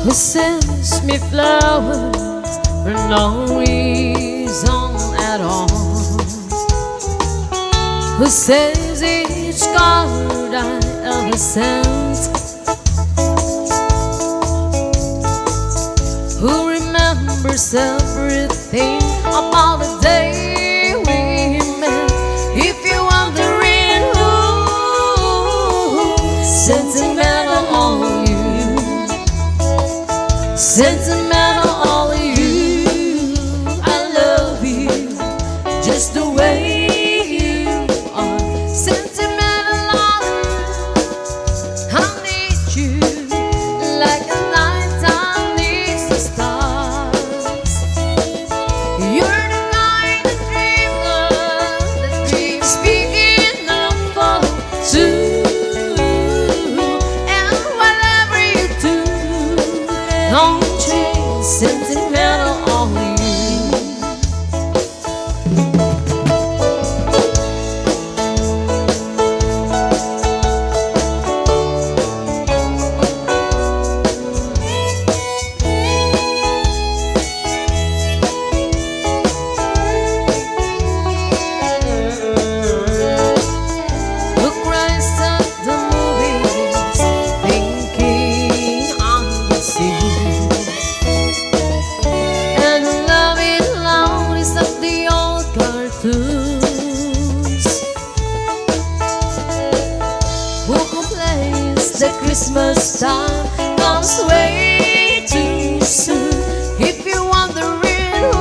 Who sends me flowers for no reason at all? Who says each card I ever sent? Who remembers everything about the day we met? If you're wondering who, sentimental on you, sentimental on you. I love you just the way you are. Sentimental on you, I need you like a nighttime needs the stars. You're the kind of dreamer that dreams big enough for two. And whatever you do, don't change. Sentimental on you. Who cries at the movies, thinking on the sea? And who love it lonely at the old cartoons? Who complains that Christmas time comes way too soon? If you're wondering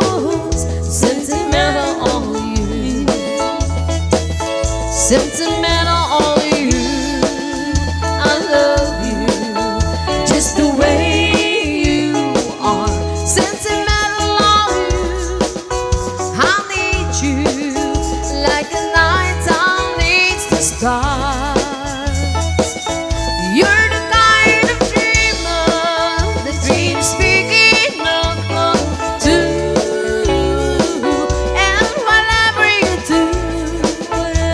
who's sentimental on you, sentimental on you. I love you just the way you are. Sentimental on you, I need you like a nighttime needs the stars. You're the kind of dreamer that dreams big enough for two. And whatever you do,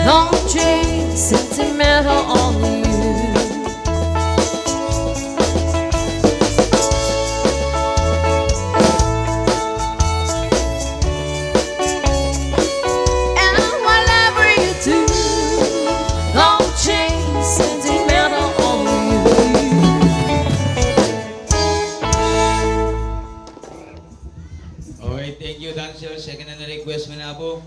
don't change. Sentimental on you. And whatever you do, don't change. Sentimental on you. Okay, thank you, dancer. Second na request mo na po.